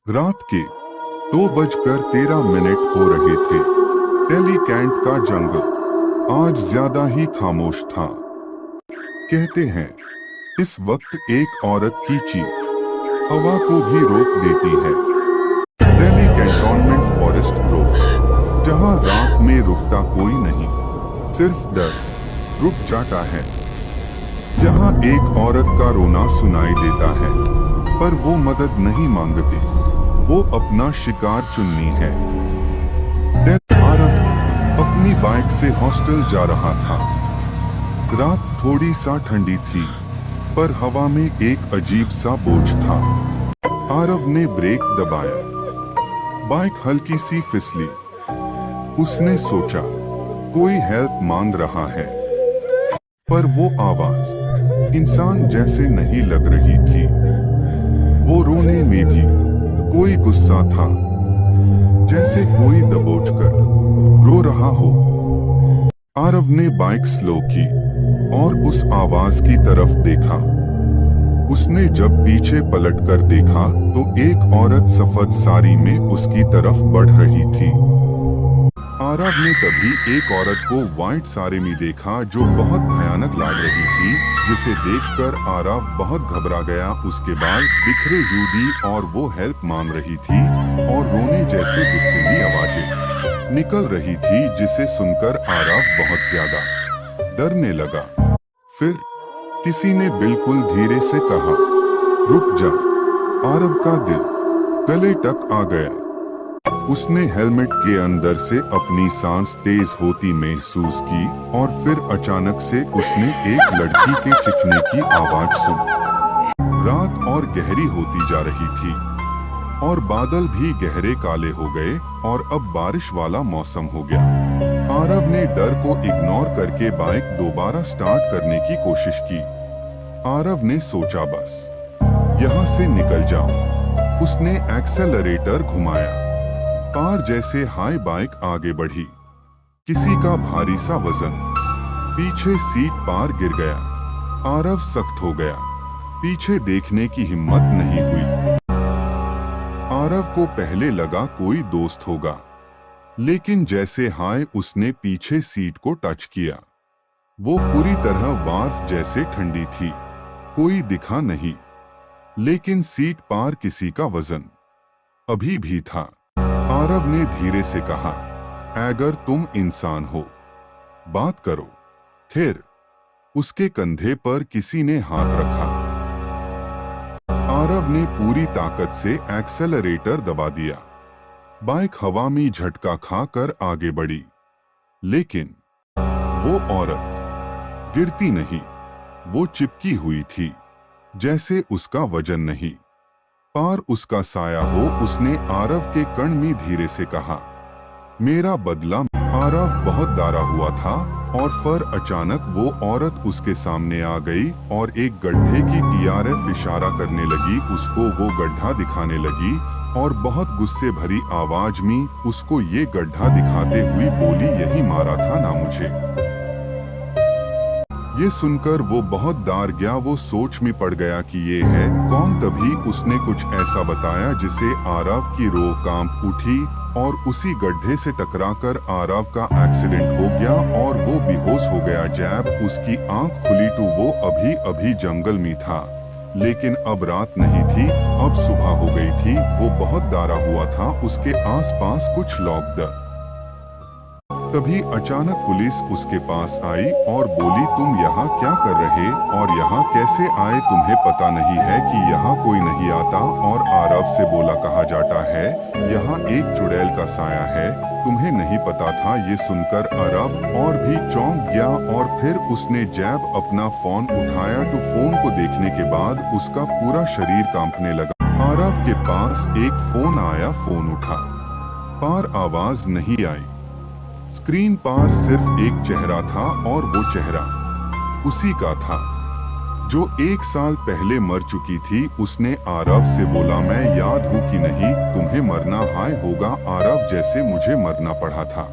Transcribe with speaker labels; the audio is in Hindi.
Speaker 1: रात के 2:13 हो रहे थे। टेलीकैंट का जंगल आज ज्यादा ही खामोश था। कहते हैं इस वक्त एक औरत की चीख हवा को भी रोक देती है। दिल्ली कैंटोनमेंट फॉरेस्ट रोड, जहां रात में रुकता कोई नहीं, सिर्फ डर रुक जाता है। जहां एक औरत का रोना सुनाई देता है, पर वो मदद नहीं मांगती, वो अपना शिकार चुननी है। आरव अपनी बाइक से हॉस्टल जा रहा था। रात थोड़ी सा ठंडी थी, पर हवा में एक अजीब सा बोझ था। आरव ने ब्रेक दबाया, बाइक हल्की सी फिसली। उसने सोचा कोई हेल्प मांग रहा है, पर वो आवाज इंसान जैसे नहीं लग रही थी। वो रोने में भी कोई गुस्सा था, जैसे कोई दबोचकर रो रहा हो। आरव ने बाइक स्लो की और उस आवाज की तरफ देखा। उसने जब पीछे पलटकर देखा तो एक औरत सफेद साड़ी में उसकी तरफ बढ़ रही थी। आरव ने तभी एक औरत को व्हाइट साड़ी में देखा जो बहुत भयानक लग रही थी, जिसे देखकर आरव बहुत घबरा गया। उसके बाल बिखरे हुए थी और वो हेल्प मांग रही थी और रोने जैसे गुस्सैली आवाजें निकल रही थी, जिसे सुनकर आरव बहुत ज्यादा डरने लगा। फिर किसी ने बिल्कुल धीरे से कहा, रुक जा। आरव का दिल गले तक आ गया। उसने हेलमेट के अंदर से अपनी सांस तेज होती महसूस की और फिर अचानक से उसने एक लड़की के चीखने की आवाज सुनी। रात और गहरी होती जा रही थी और बादल भी गहरे काले हो गए और अब बारिश वाला मौसम हो गया। आरव ने डर को इग्नोर करके बाइक दोबारा स्टार्ट करने की कोशिश की। आरव ने सोचा बस यहाँ से निकल जाऊं। उसने एक्सेलरेटर घुमाया। कार जैसे हाई बाइक आगे बढ़ी। किसी का भारी सा वजन पीछे सीट पार गिर गया। आरव सख्त हो गया। पीछे देखने की हिम्मत नहीं हुई। आरव को पहले लगा कोई दोस्त होगा, लेकिन जैसे हाय उसने पीछे सीट को टच किया, वो पूरी तरह वार्फ जैसे ठंडी थी। कोई दिखा नहीं, लेकिन सीट पार किसी का वजन अभी भी था। आरव ने धीरे से कहा, अगर तुम इंसान हो, बात करो। फिर उसके कंधे पर किसी ने हाथ रखा। आरव ने पूरी ताकत से एक्सेलरेटर दबा दिया। बाइक हवा में झटका खाकर आगे बढ़ी, लेकिन वो औरत गिरती नहीं, वो चिपकी हुई थी, जैसे उसका वजन नहीं पार उसका साया हो। उसने आरव के कण में धीरे से कहा, मेरा बदला। आरव बहुत डरा हुआ था और फिर अचानक वो औरत उसके सामने आ गई और एक गड्ढे की तरफ इशारा करने लगी। उसको वो गड्ढा दिखाने लगी और बहुत गुस्से भरी आवाज में उसको ये गड्ढा दिखाते हुए बोली, यही मारा था ना मुझे। ये सुनकर वो बहुत डर गया। वो सोच में पड़ गया कि ये है कौन। तभी उसने कुछ ऐसा बताया जिसे आरव की रूह कांप उठी और उसी गड्ढे से टकराकर आरव का एक्सीडेंट हो गया और वो बेहोश हो गया। जब उसकी आंख खुली तो वो अभी अभी जंगल में था, लेकिन अब रात नहीं थी, अब सुबह हो गई थी। वो बहुत डरा हुआ था। उसके आसपास कुछ लोग तभी अचानक पुलिस उसके पास आई और बोली, तुम यहाँ क्या कर रहे और यहाँ कैसे आए? तुम्हें पता नहीं है कि यहाँ कोई नहीं आता? और आरव से बोला, कहा जाता है यहाँ एक चुड़ैल का साया है, तुम्हें नहीं पता था? ये सुनकर आरव और भी चौंक गया और फिर उसने जब अपना फोन उठाया तो फोन को देखने के बाद उसका पूरा शरीर कांपने लगा। आरव के पास एक फोन आया, फोन उठा, पर आवाज नहीं आई। स्क्रीन पर सिर्फ एक चेहरा था और वो चेहरा उसी का था जो 1 साल पहले मर चुकी थी। उसने आरव से बोला, मैं याद हूँ कि नहीं, तुम्हें मरना हाय होगा आरव, जैसे मुझे मरना पड़ा था।